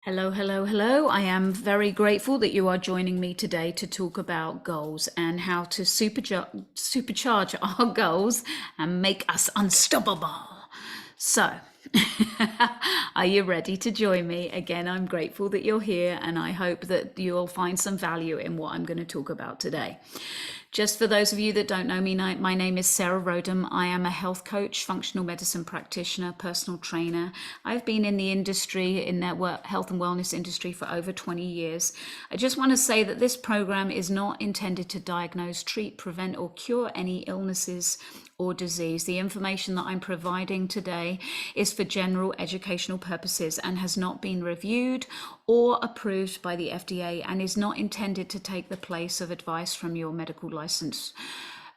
Hello, hello, hello. I am very grateful that you are joining me today to talk about goals and how to supercharge our goals and make us unstoppable. So, are you ready to join me? Again, I'm grateful that you're here and I hope that you'll find some value in what I'm going to talk about today. Just for those of you that don't know me, my name is Sarah Rodham. I am a health coach, functional medicine practitioner, personal trainer. I've been in the industry, in the health and wellness industry for over 20 years. I just want to say that this program is not intended to diagnose, treat, prevent, or cure any illnesses or disease. The information that I'm providing today is for general educational purposes and has not been reviewed or approved by the FDA and is not intended to take the place of advice from your medical licensed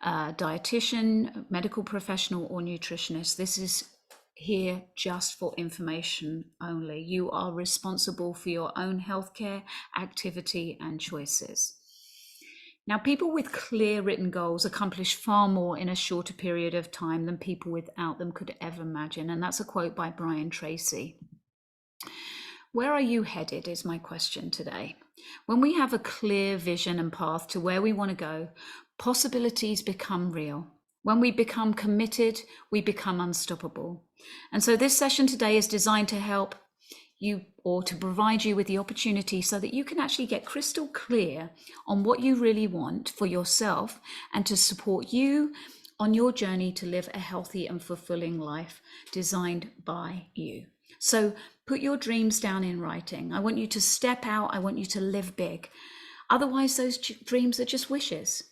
dietitian, medical professional, or nutritionist. This is here just for information only. You are responsible for your own healthcare, activity, and choices. Now, people with clear written goals accomplish far more in a shorter period of time than people without them could ever imagine. And that's a quote by Brian Tracy. Where are you headed is my question today. When we have a clear vision and path to where we want to go, possibilities become real. When we become committed, we become unstoppable. And so this session today is designed to help you or to provide you with the opportunity so that you can actually get crystal clear on what you really want for yourself and to support you on your journey to live a healthy and fulfilling life designed by you. So put your dreams down in writing. I want you to step out. I want you to live big. Otherwise, those dreams are just wishes.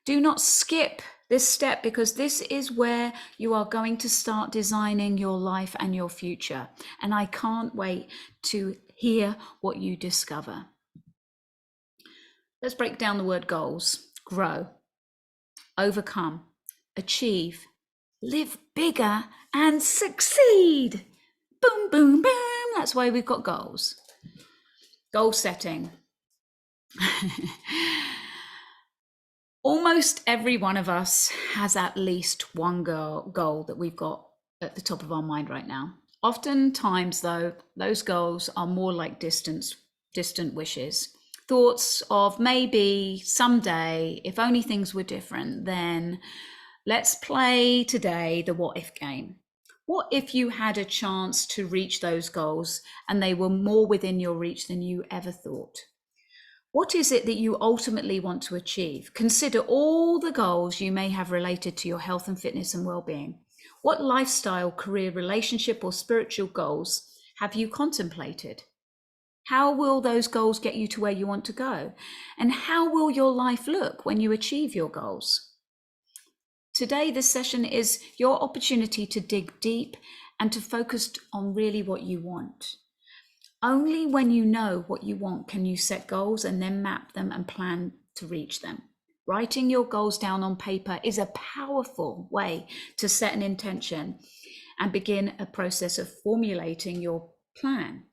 Do not skip this step because this is where you are going to start designing your life and your future. And I can't wait to hear what you discover. Let's break down the word goals. Grow, overcome, achieve, live bigger, and succeed. Boom, boom, boom. That's why we've got goals. Goal setting. Almost every one of us has at least one goal that we've got at the top of our mind right now. Oftentimes, though, those goals are more like distant wishes. Thoughts of maybe someday, if only things were different, then let's play today the what if game. What if you had a chance to reach those goals and they were more within your reach than you ever thought? What is it that you ultimately want to achieve? Consider all the goals you may have related to your health and fitness and well-being. What lifestyle, career, relationship, or spiritual goals have you contemplated? How will those goals get you to where you want to go? And how will your life look when you achieve your goals? Today, this session is your opportunity to dig deep and to focus on really what you want. Only when you know what you want can you set goals and then map them and plan to reach them. Writing your goals down on paper is a powerful way to set an intention and begin a process of formulating your plan.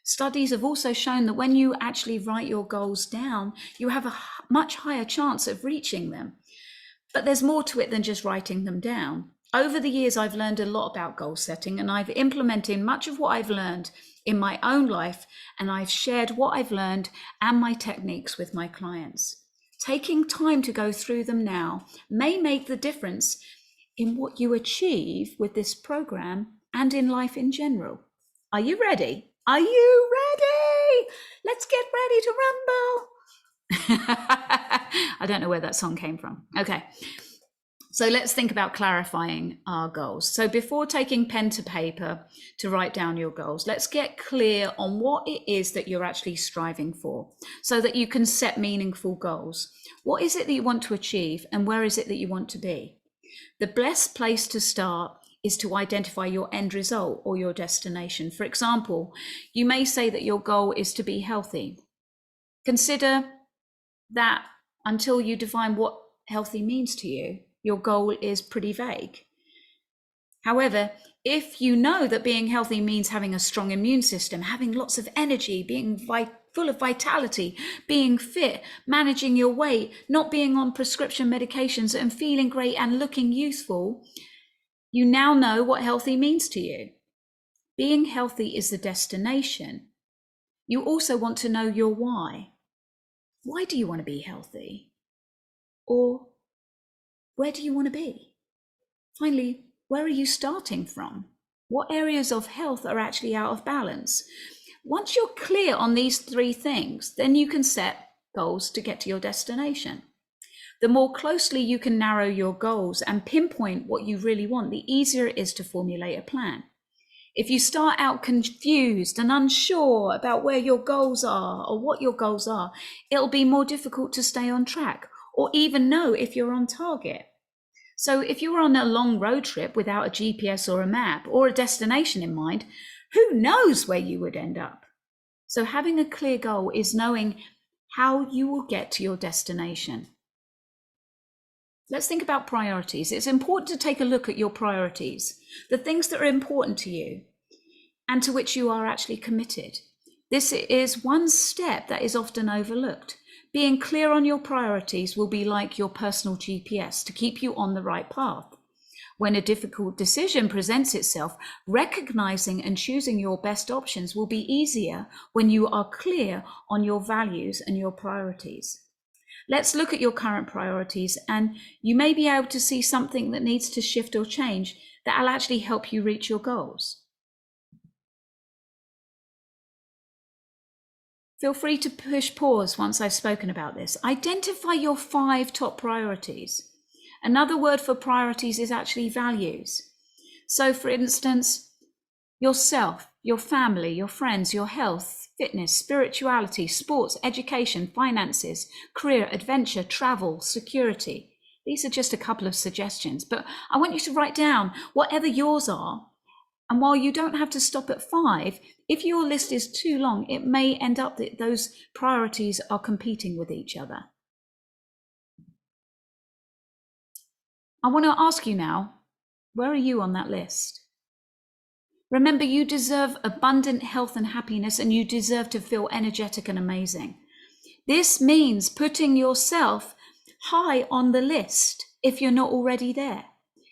Studies have also shown that when you actually write your goals down, you have a much higher chance of reaching them. But there's more to it than just writing them down. Over the years, I've learned a lot about goal setting, and I've implemented much of what I've learned in my own life, and I've shared what I've learned and my techniques with my clients. Taking time to go through them now may make the difference in what you achieve with this program and in life in general. Are you ready? Are you ready? Let's get ready to rumble. I don't know where that song came from. Okay. So let's think about clarifying our goals. So before taking pen to paper to write down your goals, let's get clear on what it is that you're actually striving for so that you can set meaningful goals. What is it that you want to achieve and where is it that you want to be? The best place to start is to identify your end result or your destination. For example, you may say that your goal is to be healthy. Consider that until you define what healthy means to you, your goal is pretty vague. However, if you know that being healthy means having a strong immune system, having lots of energy, being full of vitality, being fit, managing your weight, not being on prescription medications and feeling great and looking youthful, you now know what healthy means to you. Being healthy is the destination. You also want to know your why. Why do you want to be healthy? Or where do you want to be? Finally, where are you starting from? What areas of health are actually out of balance? Once you're clear on these three things, then you can set goals to get to your destination. The more closely you can narrow your goals and pinpoint what you really want, the easier it is to formulate a plan. If you start out confused and unsure about where your goals are or what your goals are, it'll be more difficult to stay on track or even know if you're on target. So if you're on a long road trip without a GPS or a map or a destination in mind, who knows where you would end up? So having a clear goal is knowing how you will get to your destination. Let's think about priorities. It's important to take a look at your priorities, the things that are important to you and to which you are actually committed. This is one step that is often overlooked. Being clear on your priorities will be like your personal GPS to keep you on the right path. When a difficult decision presents itself, recognizing and choosing your best options will be easier when you are clear on your values and your priorities. Let's look at your current priorities, and you may be able to see something that needs to shift or change that will actually help you reach your goals. Feel free to push pause once I've spoken about this. Identify your 5 top priorities. Another word for priorities is actually values. So for instance, yourself, your family, your friends, your health, fitness, spirituality, sports, education, finances, career, adventure, travel, security. These are just a couple of suggestions, but I want you to write down whatever yours are. And while you don't have to stop at 5, if your list is too long, it may end up that those priorities are competing with each other. I want to ask you now, where are you on that list? Remember, you deserve abundant health and happiness, and you deserve to feel energetic and amazing. This means putting yourself high on the list if you're not already there.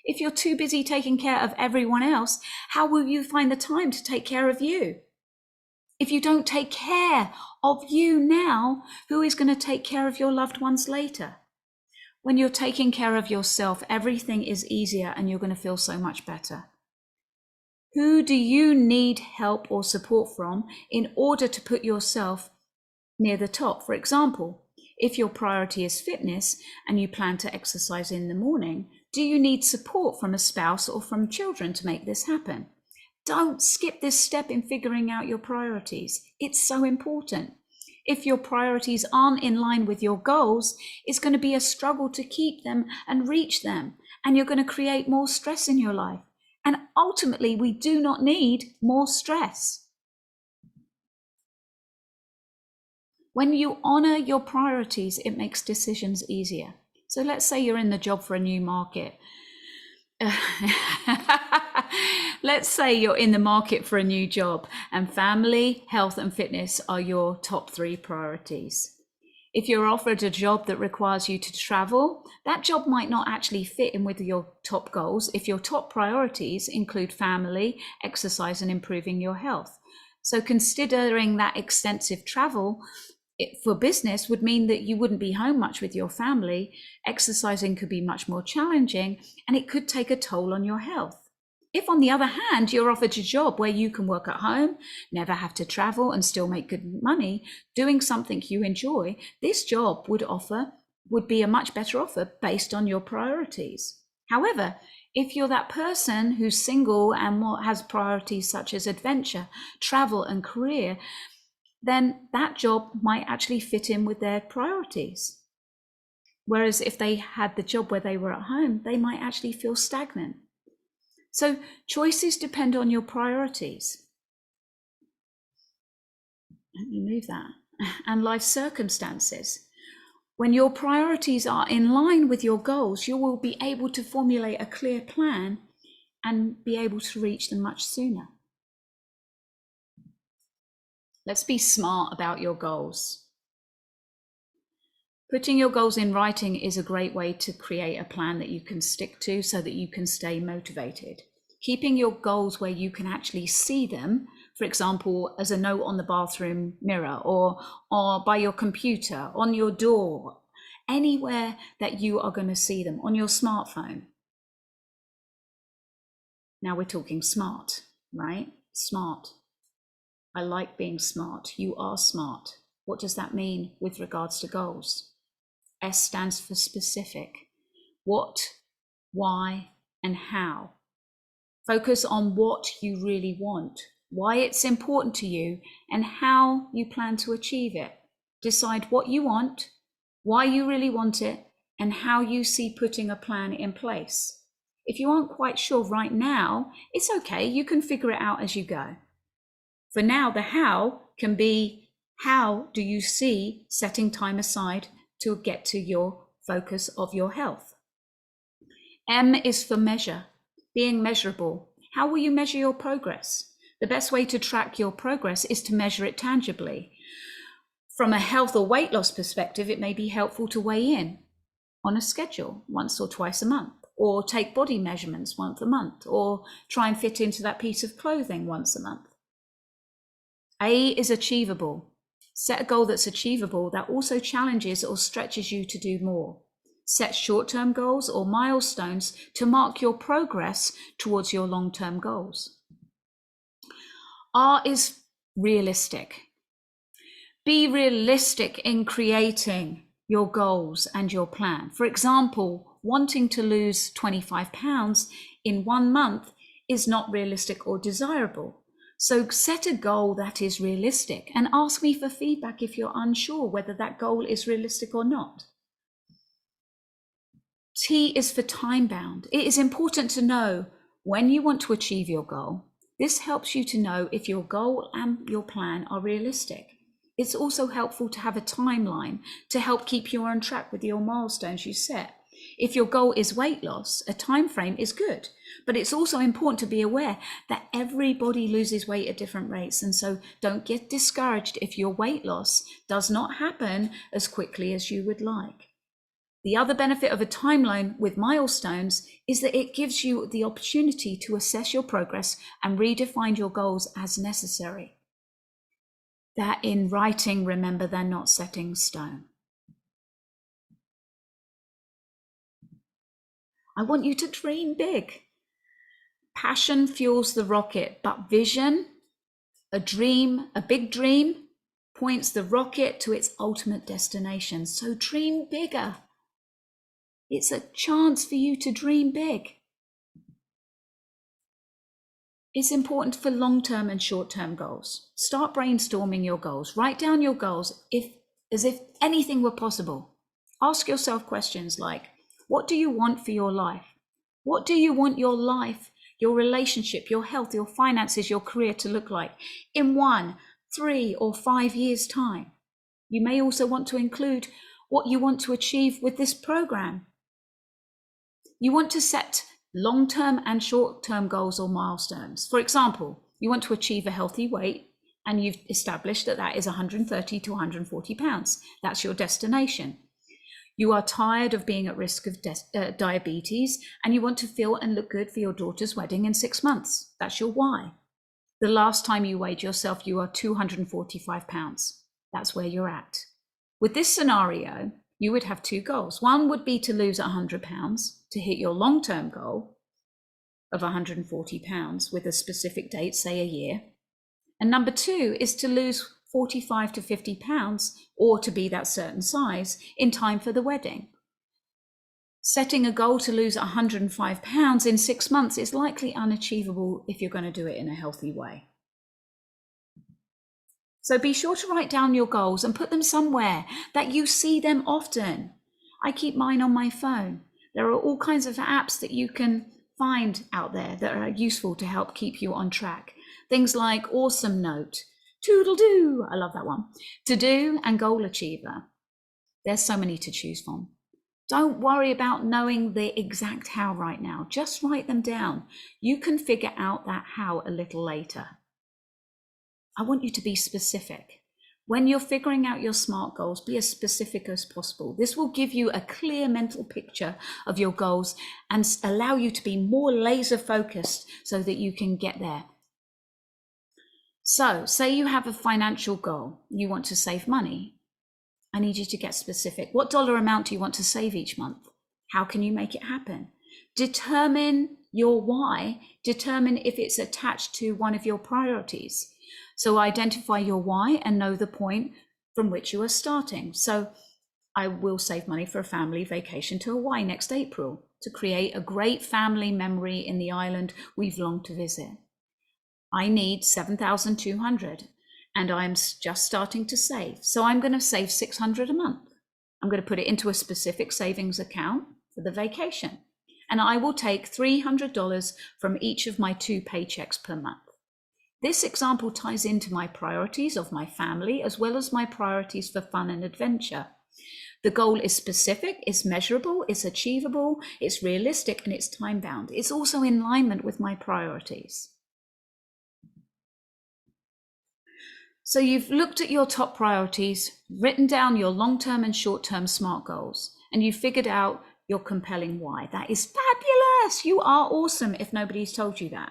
If you're too busy taking care of everyone else, how will you find the time to take care of you? If you don't take care of you now, who is going to take care of your loved ones later? When you're taking care of yourself, everything is easier and you're going to feel so much better. Who do you need help or support from in order to put yourself near the top? For example, if your priority is fitness and you plan to exercise in the morning, do you need support from a spouse or from children to make this happen? Don't skip this step in figuring out your priorities. It's so important. If your priorities aren't in line with your goals, it's going to be a struggle to keep them and reach them, and you're going to create more stress in your life. And ultimately, we do not need more stress. When you honor your priorities, it makes decisions easier. So let's say you're in the job for a new market. Let's say you're in the market for a new job and family, health and fitness are your top 3 priorities. If you're offered a job that requires you to travel, that job might not actually fit in with your top goals if your top priorities include family, exercise and improving your health. So considering that extensive travel for business would mean that you wouldn't be home much with your family, exercising could be much more challenging, and it could take a toll on your health. If, on the other hand, you're offered a job where you can work at home, never have to travel and still make good money, doing something you enjoy, this job would be a much better offer based on your priorities. However, if you're that person who's single and has priorities such as adventure, travel and career, then that job might actually fit in with their priorities. Whereas if they had the job where they were at home, they might actually feel stagnant. So choices depend on your priorities. Let me move that. And life circumstances. When your priorities are in line with your goals, you will be able to formulate a clear plan and be able to reach them much sooner. Let's be smart about your goals. Putting your goals in writing is a great way to create a plan that you can stick to so that you can stay motivated. Keeping your goals where you can actually see them for example, as a note on the bathroom mirror, or by your computer, on your door, anywhere that you are going to see them, on your smartphone. Now we're talking smart, right? Smart. I like being smart. You are smart. What does that mean with regards to goals? S stands for specific. What, why, and how. Focus on what you really want, why it's important to you, and how you plan to achieve it. Decide what you want, why you really want it, and how you see putting a plan in place. If you aren't quite sure right now, it's okay. You can figure it out as you go. For now, the how can be, how do you see setting time aside to get to your focus of your health? M is for measure, being measurable. How will you measure your progress? The best way to track your progress is to measure it tangibly. From a health or weight loss perspective, it may be helpful to weigh in on a schedule once or twice a month, or take body measurements once a month, or try and fit into that piece of clothing once a month. A is achievable. Set a goal that's achievable that also challenges or stretches you to do more. Set short-term goals or milestones to mark your progress towards your long-term goals. R is realistic. Be realistic in creating your goals and your plan. For example, wanting to lose 25 pounds in 1 month is not realistic or desirable. So set a goal that is realistic and ask me for feedback if you're unsure whether that goal is realistic or not. T is for time bound. It is important to know when you want to achieve your goal. This helps you to know if your goal and your plan are realistic. It's also helpful to have a timeline to help keep you on track with your milestones you set. If your goal is weight loss, a time frame is good, but it's also important to be aware that everybody loses weight at different rates, and so don't get discouraged if your weight loss does not happen as quickly as you would like. The other benefit of a timeline with milestones is that it gives you the opportunity to assess your progress and redefine your goals as necessary. That in writing, remember, they're not set in stone. I want you to dream big. Passion fuels the rocket, but vision, a dream, a big dream, points the rocket to its ultimate destination. So dream bigger. It's a chance for you to dream big. It's important for long-term and short-term goals. Start brainstorming your goals. Write down your goals as if anything were possible. Ask yourself questions like, what do you want for your life? What do you want your life, your relationship, your health, your finances, your career to look like in 1, 3, or 5 years' time? You may also want to include what you want to achieve with this program. You want to set long-term and short-term goals or milestones. For example, you want to achieve a healthy weight, and you've established that that is 130 to 140 pounds. That's your destination. You are tired of being at risk of diabetes, and you want to feel and look good for your daughter's wedding in 6 months. That's your why. The last time you weighed yourself, you are 245 pounds. That's where you're at. With this scenario, you would have 2 goals. One would be to lose 100 pounds to hit your long-term goal of 140 pounds with a specific date, say a year. And number 2 is to lose 45 to 50 pounds, or to be that certain size in time for the wedding. Setting a goal to lose 105 pounds in 6 months is likely unachievable if you're going to do it in a healthy way. So be sure to write down your goals and put them somewhere that you see them often. I keep mine on my phone. There are all kinds of apps that you can find out there that are useful to help keep you on track. Things like Awesome Note, Toodle-doo, I love that one, To Do, and Goal Achiever. There's so many to choose from. Don't worry about knowing the exact how right now. Just write them down. You can figure out that how a little later. I want you to be specific. When you're figuring out your SMART goals, be as specific as possible. This will give you a clear mental picture of your goals and allow you to be more laser focused so that you can get there. So say you have a financial goal, you want to save money. I need you to get specific. What dollar amount do you want to save each month? How can you make it happen? Determine your why. Determine if it's attached to one of your priorities. So identify your why and know the point from which you are starting. So I will save money for a family vacation to Hawaii next April to create a great family memory in the island we've longed to visit. I need 7,200 and I'm just starting to save. So I'm going to save 600 a month. I'm going to put it into a specific savings account for the vacation. And I will take $300 from each of my 2 paychecks per month. This example ties into my priorities of my family as well as my priorities for fun and adventure. The goal is specific, it's measurable, it's achievable, it's realistic, and it's time-bound. It's also in alignment with my priorities. So you've looked at your top priorities, written down your long-term and short-term SMART goals, and you've figured out your compelling why. That is fabulous. You are awesome if nobody's told you that.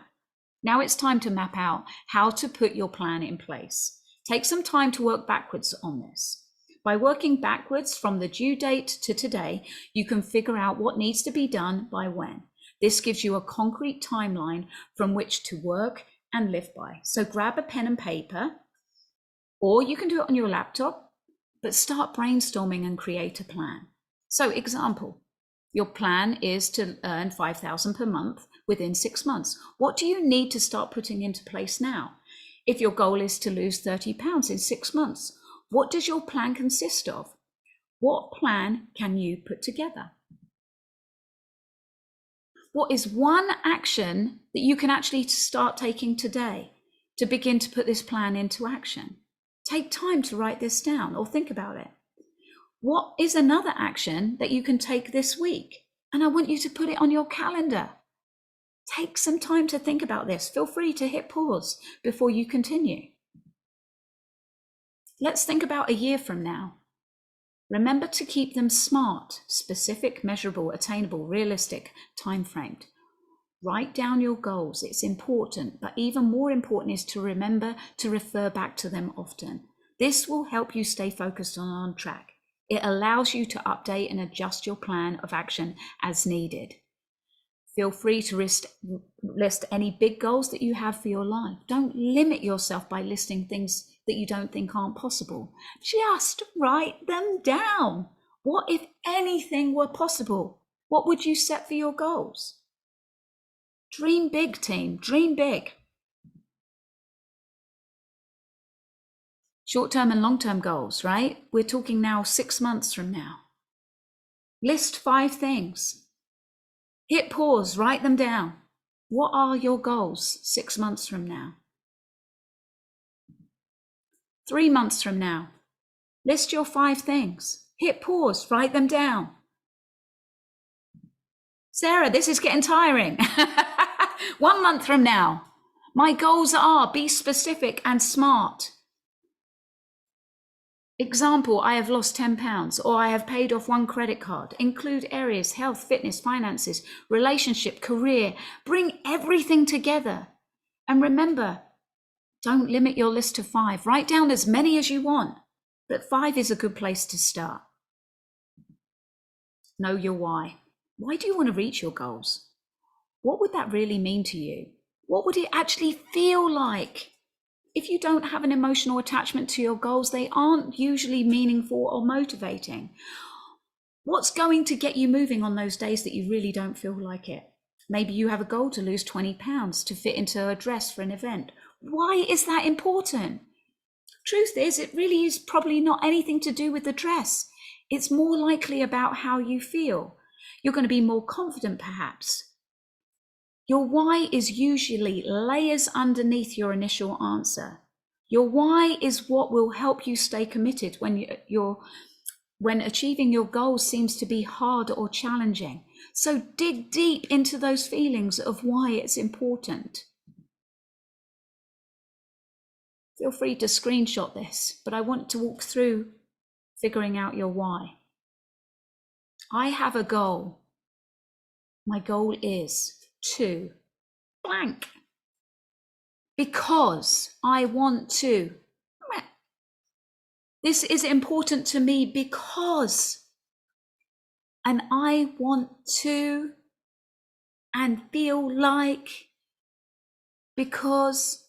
Now it's time to map out how to put your plan in place. Take some time to work backwards on this. By working backwards from the due date to today, you can figure out what needs to be done by when. This gives you a concrete timeline from which to work and live by. So grab a pen and paper, or you can do it on your laptop, but start brainstorming and create a plan. So example, your plan is to earn 5,000 per month within 6 months. What do you need to start putting into place now? If your goal is to lose 30 pounds in 6 months, what does your plan consist of? What plan can you put together? What is one action that you can actually start taking today to begin to put this plan into action? Take time to write this down or think about it. What is another action that you can take this week? And I want you to put it on your calendar. Take some time to think about this. Feel free to hit pause before you continue. Let's think about a year from now. Remember to keep them SMART, specific, measurable, attainable, realistic, time-framed. Write down your goals. It's important, but even more important is to remember to refer back to them often. This will help you stay focused and on track. It allows you to update and adjust your plan of action as needed. Feel free to list any big goals that you have for your life. Don't limit yourself by listing things that you don't think aren't possible. Just write them down. What if anything were possible? What would you set for your goals? Dream big, team. Dream big. Short-term and long-term goals, right? We're talking now 6 months from now. List 5 things. Hit pause, write them down. What are your goals 6 months from now? 3 months from now. List your 5 things. Hit pause, write them down. Sarah, this is getting tiring. 1 month from now. My goals are be specific and SMART. Example, I have lost 10 pounds or I have paid off 1 credit card. Include areas, health, fitness, finances, relationship, career. Bring everything together. And remember, don't limit your list to 5. Write down as many as you want, but 5 is a good place to start. Know your why. Why do you want to reach your goals? What would that really mean to you? What would it actually feel like? If you don't have an emotional attachment to your goals, they aren't usually meaningful or motivating. What's going to get you moving on those days that you really don't feel like it? Maybe you have a goal to lose 20 pounds to fit into a dress for an event. Why is that important? Truth is, it really is probably not anything to do with the dress. It's more likely about how you feel. You're going to be more confident, perhaps. Your why is usually layers underneath your initial answer. Your why is what will help you stay committed when achieving your goals seems to be hard or challenging. So dig deep into those feelings of why it's important. Feel free to screenshot this, but I want to walk through figuring out your why. I have a goal. My goal is to blank. because I want to. This is important to me because, and I want to, and feel like, because,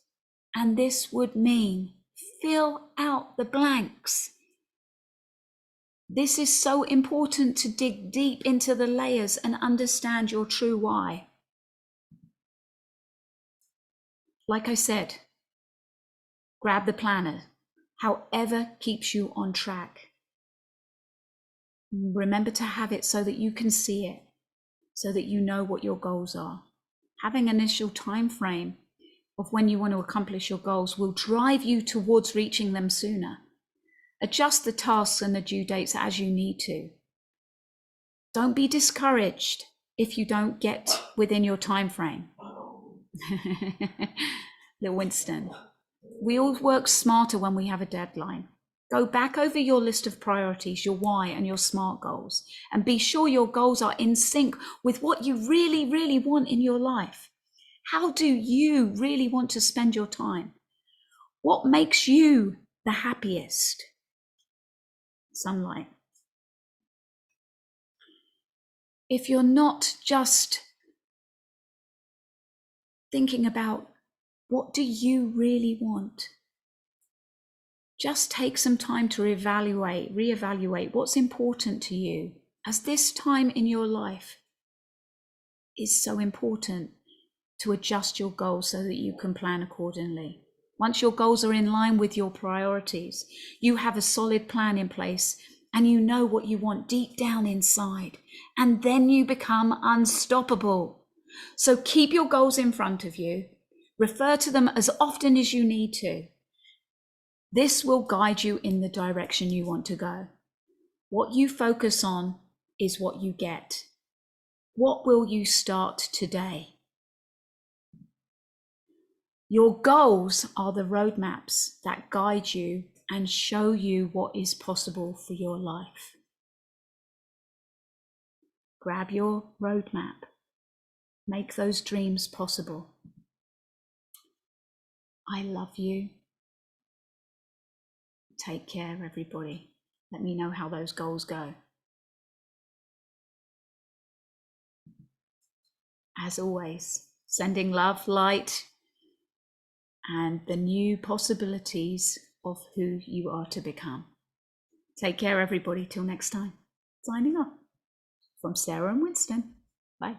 and this would mean. Fill out the blanks. This is so important to dig deep into the layers and understand your true why. Like I said, grab the planner, however keeps you on track. Remember to have it so that you can see it, so that you know what your goals are. Having an initial time frame of when you want to accomplish your goals will drive you towards reaching them sooner. Adjust the tasks and the due dates as you need to. Don't be discouraged if you don't get within your time frame. Little Winston. We all work smarter when we have a deadline. Go back over your list of priorities, your why and your SMART goals, and be sure your goals are in sync with what you really, really want in your life. How do you really want to spend your time? What makes you the happiest? Sunlight. If you're not just thinking about what do you really want, just take some time to reevaluate what's important to you, as this time in your life is so important to adjust your goals so that you can plan accordingly. Once your goals are in line with your priorities, you have a solid plan in place and you know what you want deep down inside, and then you become unstoppable. So keep your goals in front of you, refer to them as often as you need to. This will guide you in the direction you want to go. What you focus on is what you get. What will you start today? Your goals are the roadmaps that guide you and show you what is possible for your life. Grab your roadmap. Make those dreams possible. I love you. Take care, everybody. Let me know how those goals go. As always, sending love, light, and the new possibilities of who you are to become. Take care, everybody. Till next time. Signing off from Sarah and Winston. Bye.